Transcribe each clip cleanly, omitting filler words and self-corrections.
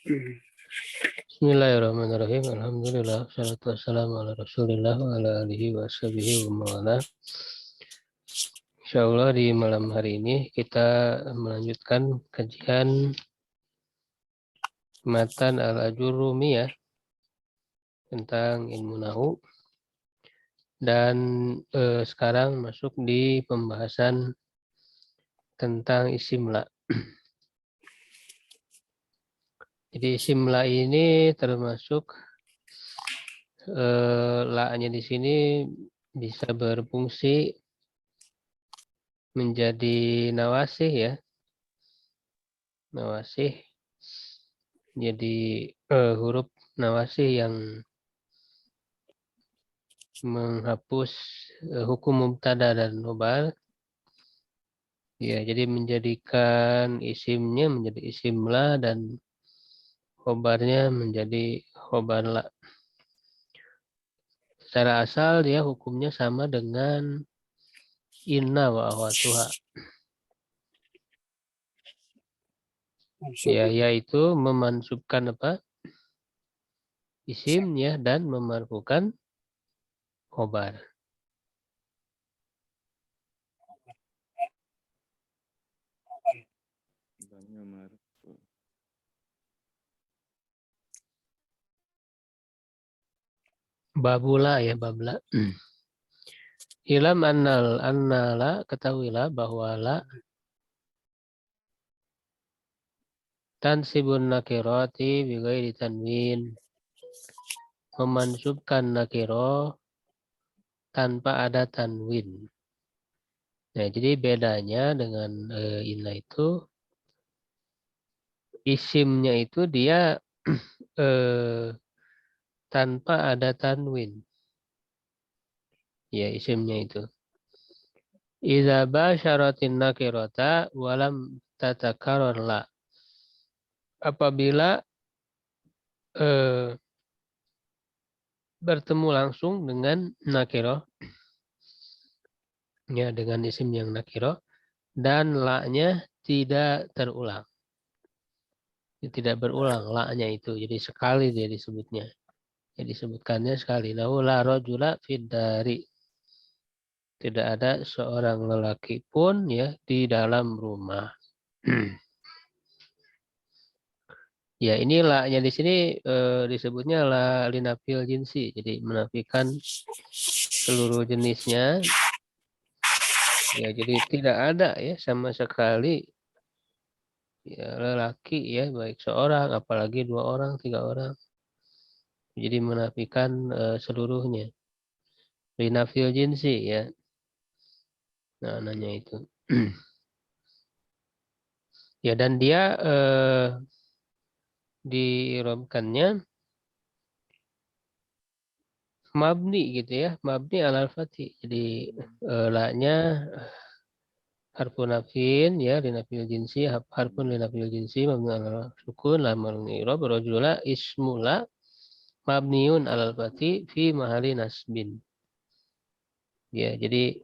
Bismillahirrahmanirrahim. Alhamdulillah. Wassalatu wassalamu ala Rasulillah wa ala alihi wa sahbihi wa mawala. Insyaallah di malam hari ini kita melanjutkan kajian matan al-Ajurrumiyah tentang ilmu nahu dan sekarang masuk di pembahasan tentang isim la. Jadi isim la ini termasuk la-nya di sini bisa berfungsi menjadi nawasih ya. Nawasih jadi huruf nawasih yang menghapus hukum mubtada dan khobar. Ya, jadi menjadikan isimnya menjadi isim la dan khobarnya menjadi khobar la. Secara asal dia hukumnya sama dengan inna wa akhwatuha. Ya, yaitu memansubkan apa? Isim ya dan memarfukan khobar. Babula ya babla. Ilam annala ketahuilah bahwa la tansibun nakirati bighairi tanwin, memansubkan nakiro tanpa ada tanwin. Nah, jadi bedanya dengan inna itu isimnya itu dia tanpa ada tanwin. Ya, isimnya itu. Idza basyaratin nakirata walam tatakarrar la. Apabila bertemu langsung dengan nakiro, ya dengan isim yang nakiro, dan la-nya tidak terulang. Tidak berulang la-nya itu. Jadi sekali dia disebutnya. Jadi disebutkannya sekali. Lahu la rajula fid dari. Tidak ada seorang lelaki pun ya di dalam rumah. Ya, ini la-nya di sini disebutnya la linafil jinsi. Jadi menafikan seluruh jenisnya. Ya, jadi tidak ada ya sama sekali ya lelaki ya, baik seorang, apalagi 2 orang, 3 orang. Jadi menafikan seluruhnya. Linafil jinsi ya. Nah, nanya itu. Ya, dan dia diromkannya mabni gitu ya, mabni alal fathi. Jadi la-nya harfun nafin ya, linafil jinsi, harfun linafil jinsi mabni alal sukun la maruni i'rab rajula ismula mabniun alal fathi fi mahali nasbin. Ya, jadi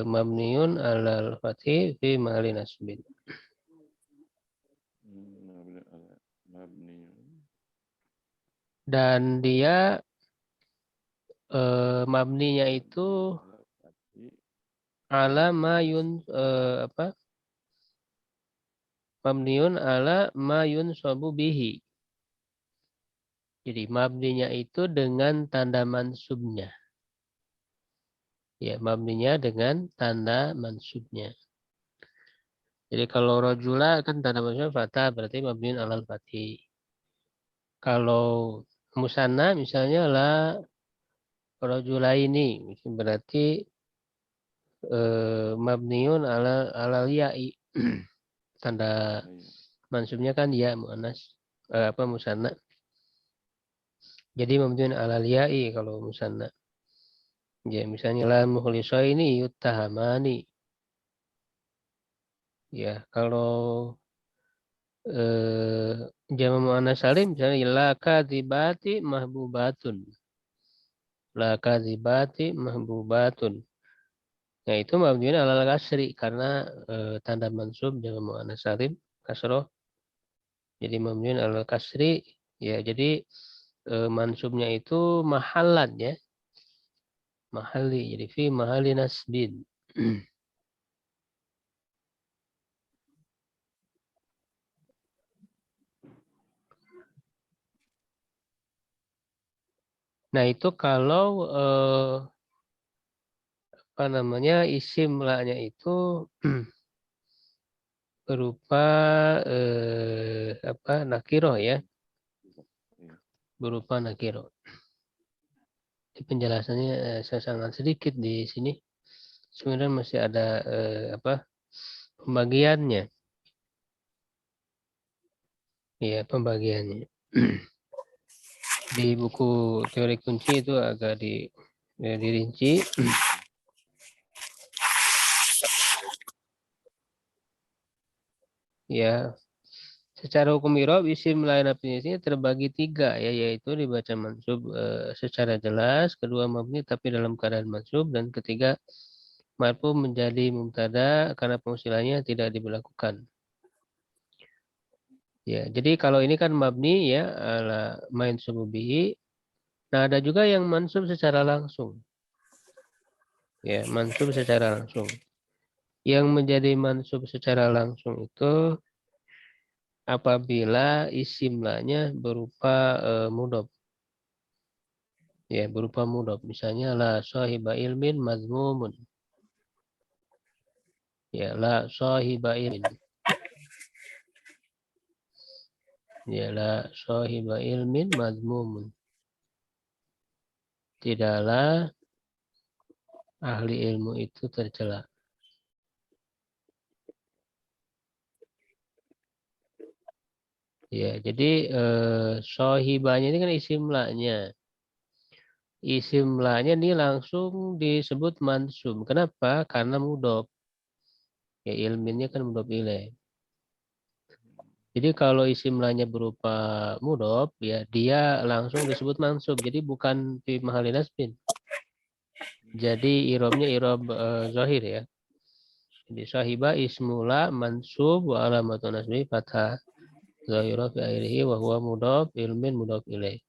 mabniun alal fathi fi mahali nasbin. Dan dia mabninya itu ala mayun apa? Mabniun ala mayun sobu bihi. Jadi mabninya itu dengan tanda mansubnya. Ya, mabninya dengan tanda mansubnya. Jadi kalau rojula kan tanda mansubnya fatah, berarti mabniun alal fatih. Kalau musanna misalnya la rojula ini, berarti mabniun alal ya'i. Tanda mansubnya kan ya muannas apa musanna. Jadi mabniun alal ya'i kalau musanna. Ya, misalnya la mukhlisaini yuttahamani. Ya, kalau jamak muannas salim misalnya la kadzibati mahbubatun. La kadzibati mahbubatun. Nah, itu mabniun alal kasri karena tanda mansub jamak muannas salim kasroh Jadi mabniun alal kasri, ya jadi mansubnya itu mahalan ya, mahali. Jadi fi mahali nasbin. Nah itu kalau apa namanya isim la-nya itu berupa apa nakiroh ya, berupa nakiroh. Penjelasannya saya sangat sedikit di sini. Sebenarnya masih ada apa pembagiannya, ya pembagiannya. Di buku teori kunci itu agak dirinci. Ya, secara hukum i'rab isim lain definisinya terbagi tiga ya, yaitu dibaca mansub secara jelas, kedua mabni tapi dalam keadaan mansub, dan ketiga marfu menjadi mubtada karena pengusilannya tidak diberlakukan. Ya, jadi kalau ini kan mabni ya ala main subuhi. Nah, ada juga yang mansub secara langsung. Ya, mansub secara langsung. Yang menjadi mansub secara langsung itu apabila isim la-nya berupa mudhof. Ya, berupa mudhof. Misalnya la sahiba ilmin mazmumun. Ya, la sahiba ilmin. Ya, la sahiba ilmin mazmumun. Tidaklah ahli ilmu itu tercela. Ya, jadi sohibanya ini kan isim la-nya. Isim la-nya ini langsung disebut mansub. Kenapa? Karena mudhof. Ya, ilminnya kan mudhof ilaih. Jadi kalau isim la-nya berupa mudhof, ya dia langsung disebut mansub. Jadi bukan fi mahalli nasbin. Jadi irobnya irob zahir ya. Jadi sahiba ismula mansub wa alamatu nasbi fathah zahira fi akhirih wa huwa mudhof ilmin mudhof ilaih.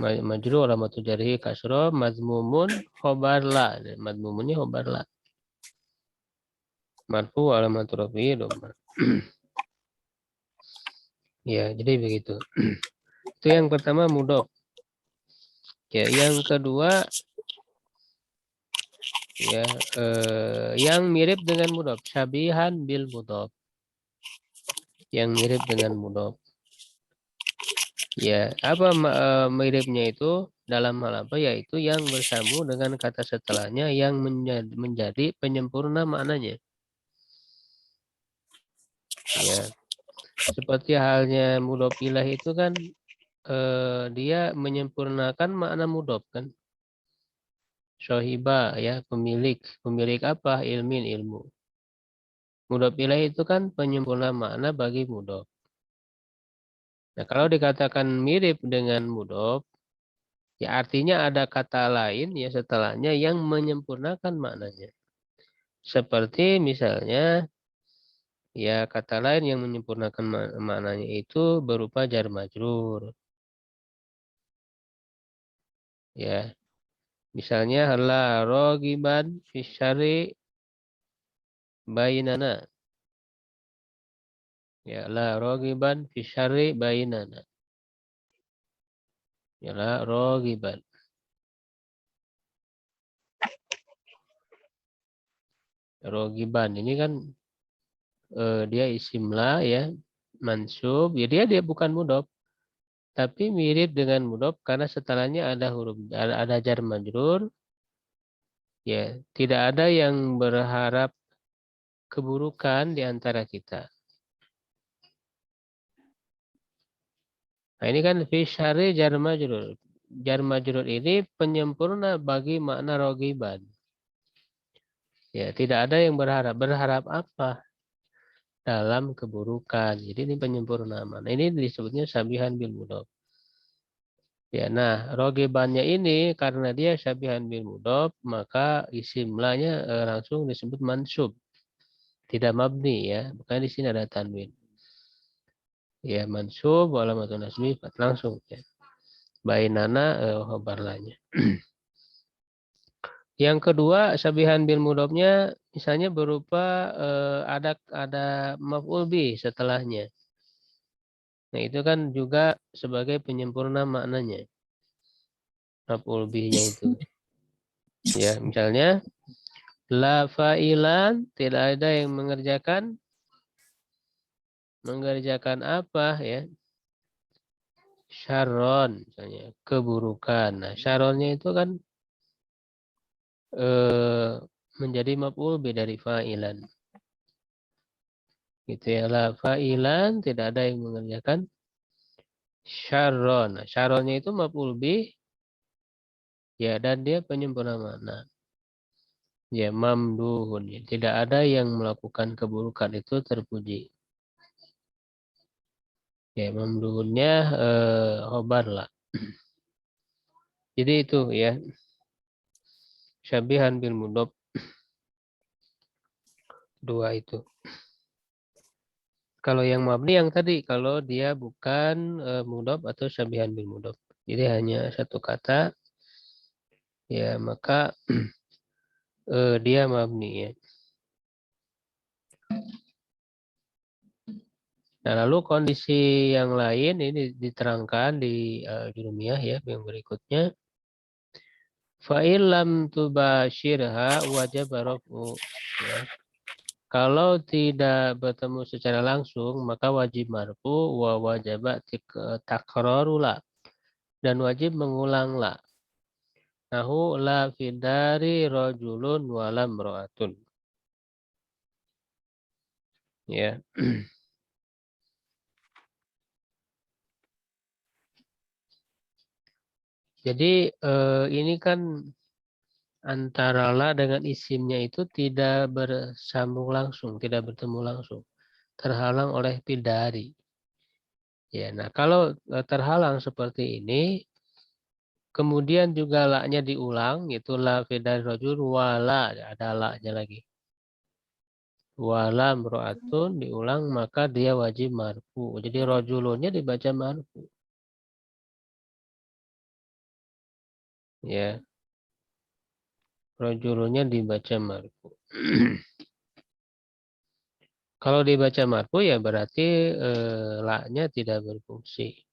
Majrur alamatu jarhi kasro mazmumun khobar la. Mazmumunnya khobar la. Marfu alamatu rafi'i dhamma. Ya, jadi begitu. Itu yang pertama mudhof. Ya, yang kedua ya yang mirip dengan mudhof, syabihan bil mudhof. Yang mirip dengan mudhof. Ya, apa miripnya itu dalam hal apa? Yaitu yang bersambung dengan kata setelahnya yang menjadi penyempurna maknanya. Ya, seperti halnya mudhof ilaih itu kan dia menyempurnakan makna mudhof kan. Sohiba ya pemilik, pemilik apa? Ilmin ilmu. Mudhof ilaih itu kan penyempurna makna bagi mudhof. Nah, kalau dikatakan mirip dengan mudhof, ya artinya ada kata lain ya setelahnya yang menyempurnakan maknanya. Seperti misalnya ya kata lain yang menyempurnakan maknanya itu berupa jar majrur. Ya, misalnya la rogiban fisyari bainana. Ya, la rogiban fisyari bainana. Ya, la rogiban. Rogiban ini kan dia isim la ya, mansub. Ya dia bukan mudhof, tapi mirip dengan mudhof karena setelahnya ada huruf ada jar majrur. Ya, tidak ada yang berharap keburukan di antara kita. Nah, ini kan fi syari jar majrur. Jar majrur ini penyempurna bagi makna rogiban. Ya, tidak ada yang berharap. Berharap apa? Dalam keburukan. Jadi ini penyempurna makna. Ini disebutnya sabihan bil mudhof. Ya, nah, rogibannya ini karena dia sabihan bil mudhof, maka isim la-nya langsung disebut mansub. Tidak mabni ya. Bukan di sini ada tanwin. Ya mansub walamatun nasbi langsung ya. Bainana khobar lanya. Yang kedua sabihan bil mudhofnya misalnya berupa ada maf'ul bih setelahnya. Nah, itu kan juga sebagai penyempurna maknanya. Maf'ul bihnya itu. Ya, misalnya la fa'ilan, tidak ada yang mengerjakan apa ya? Syarron misalnya, keburukan. Nah, syarronnya itu kan menjadi maf'ul bih dari fa'ilan. Gitu ya, la fa'ilan, tidak ada yang mengerjakan syarron. Nah, syarronnya itu maf'ul bih ya, dan dia penyempurna makna. Ya, mamduhun. Ya. Tidak ada yang melakukan keburukan itu terpuji. Ya, mamduhunnya khobar lah. Jadi itu ya, syabihan bil mudhof dua itu. Kalau yang mabni yang tadi, kalau dia bukan mudhof atau syabihan bil mudhof. Jadi hanya satu kata, ya maka dia mabni ya. Nah, lalu kondisi yang lain ini diterangkan di Jurumiyah ya yang berikutnya. Fa'il lam tubashirha wajib rafu. Ya. Kalau tidak bertemu secara langsung, maka wajib marfu wa wajaba takrarula dan wajib mengulang la. Nahu la fidari rajulun walam ro'atun. Ya. Jadi ini kan antara la dengan isimnya itu tidak bersambung langsung, tidak bertemu langsung. Terhalang oleh fidari. Ya, nah kalau terhalang seperti ini, kemudian juga la-nya diulang, itu la fidari rajul wala, ada la-nya lagi. Wala mro'atun diulang, maka dia wajib marfu. Jadi rajulunnya dibaca marfu. Ya, rajulunnya dibaca marfu. Kalau dibaca marfu ya berarti la-nya tidak berfungsi.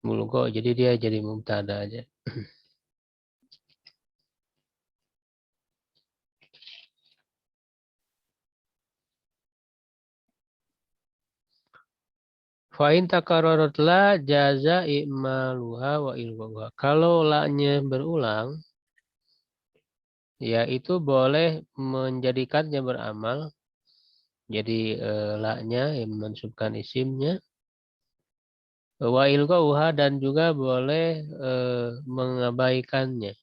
Mulgo, jadi dia jadi mubtada aja. Fa'in takararat la jaza i'maluha wa ilghuha. Kalau la-nya berulang, ya itu boleh menjadikannya beramal. Jadi la-nya yang mensubkan isimnya. Wa ilghuha dan juga boleh mengabaikannya,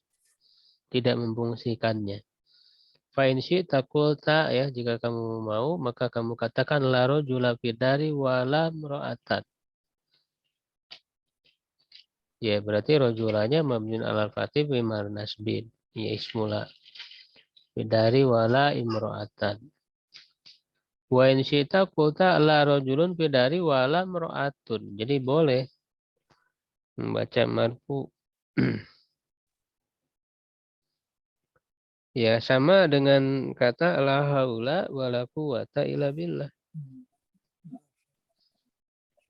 tidak memfungsikannya. Fa'in syi'ta qulta ya, jika kamu mau maka kamu katakan la rajula fidari wala mra'atan. Ya, berarti rojulanya mabniun alal fatih bimar nasbin. Ya, ismula. Bidari wala imro'atan. Wa in syi'ta qulta la rojulun bidari wala imro'atun. Jadi boleh membaca marfu. Ya, sama dengan kata la haula wala quwata illa billah.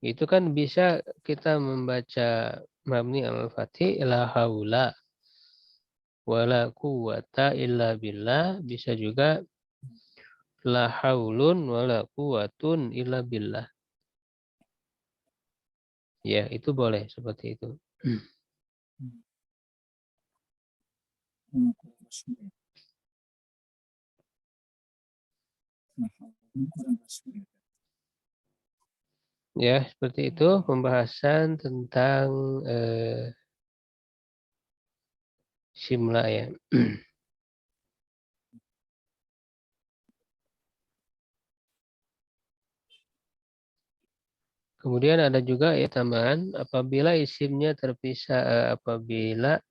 Itu kan bisa kita membaca mabni alal fatih la haula wala quwata illa billah. Bisa juga la haulun wala quwatun illa billah. Ya, itu boleh seperti itu. Ya, seperti itu pembahasan tentang simla ya. Kemudian ada juga ya tambahan apabila isimnya terpisah apabila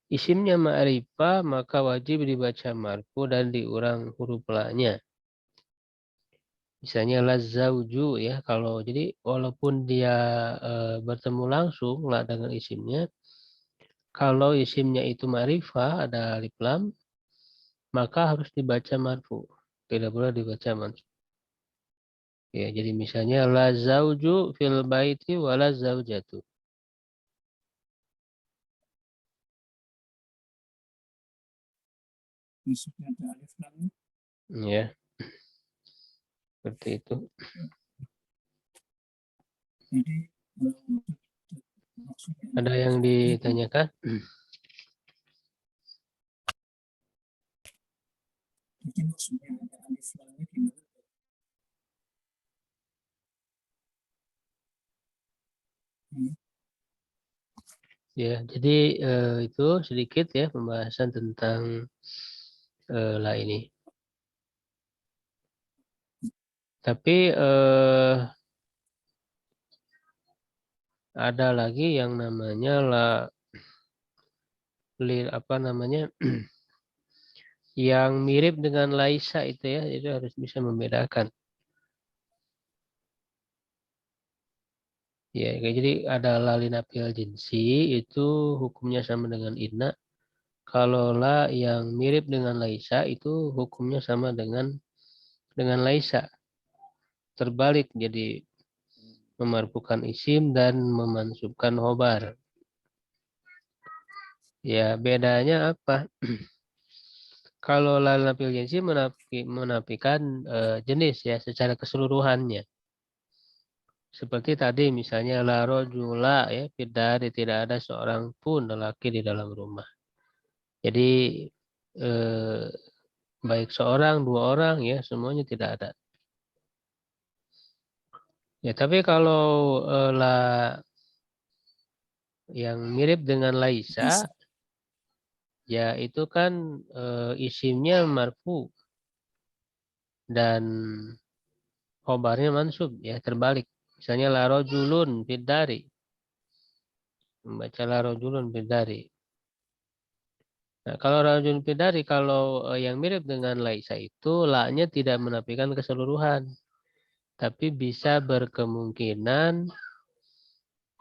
isimnya ma'rifah maka wajib dibaca marfu dan diurang huruf la-nya. Misalnya la zauju ya, kalau jadi walaupun dia bertemu langsung la dengan isimnya, kalau isimnya itu ma'rifah ada alif lam, maka harus dibaca marfu. Tidak boleh dibaca mansub. Ya, jadi misalnya la zauju fil baiti wala zaujatu. Maksudnya ada alif lam. Ya, seperti itu. Jadi maksudnya Ada yang ditanyakan? jadi maksudnya ada alif lamnya gimana? Ya, jadi itu sedikit ya pembahasan tentang la ini. Tapi ada lagi yang namanya la apa namanya yang mirip dengan laisa itu ya, itu harus bisa membedakan. Ya, jadi ada la linafil jinsi itu hukumnya sama dengan inna. Kalau la yang mirip dengan laisa itu hukumnya sama dengan laisa. Terbalik jadi memarfukan isim dan memansubkan khobar. Ya, bedanya apa? Kalau la linafil jinsi menafikan jenis ya secara keseluruhannya. Seperti tadi misalnya la rojula ya, tidak ada seorang pun lelaki di dalam rumah. Jadi eh, baik seorang, dua orang ya semuanya tidak ada. Ya tapi kalau la yang mirip dengan laisa ya itu kan isimnya marfu dan khobarnya mansub ya terbalik. Misalnya la rojulun fid-dari. Membaca la rojulun fid-dari. Nah, kalau rajul bidari, kalau yang mirip dengan laisa itu, la-nya tidak menafikan keseluruhan. Tapi bisa berkemungkinan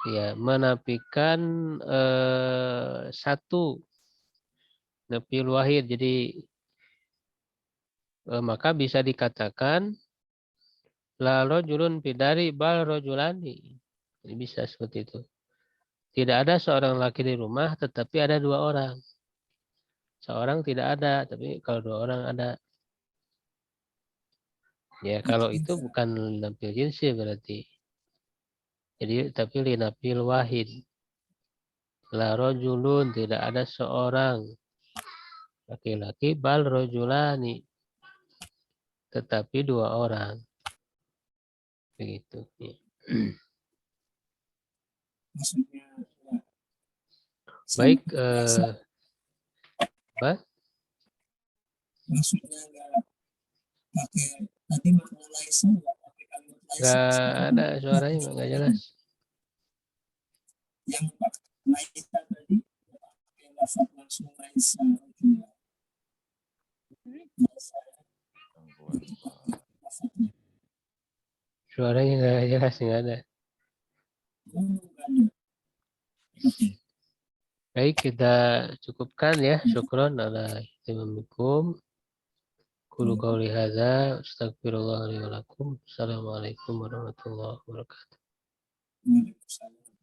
ya menafikan satu nafil wahid. Jadi maka bisa dikatakan la rojulun bidari bal rojulani. Jadi bisa seperti itu. Tidak ada seorang laki di rumah, tetapi ada dua orang. Seorang tidak ada, tapi kalau dua orang ada. Ya, kalau itu bukan nafil jinsi berarti. Jadi tapi linafil wahid. La rojulun tidak ada seorang laki-laki bal rojulani tetapi dua orang begitu. Ya. Maksudnya Baik, maksudnya nggak pakai tadi makna laisa nggak pakai kalimat laisa nggak seperti ada suaranya nggak jelas. yang laisa tadi pakai lafaz langsung laisa juga laisa itu pakai lafaznya Suaranya nggak jelas nggak ada. nggak ada. Oke. Baik, kita cukupkan ya. Syukron ala ihtimamikum. Qulu qawli hadza astagfirullah li wa lakum. Assalamualaikum warahmatullahi wabarakatuh. Waalaikumsalam.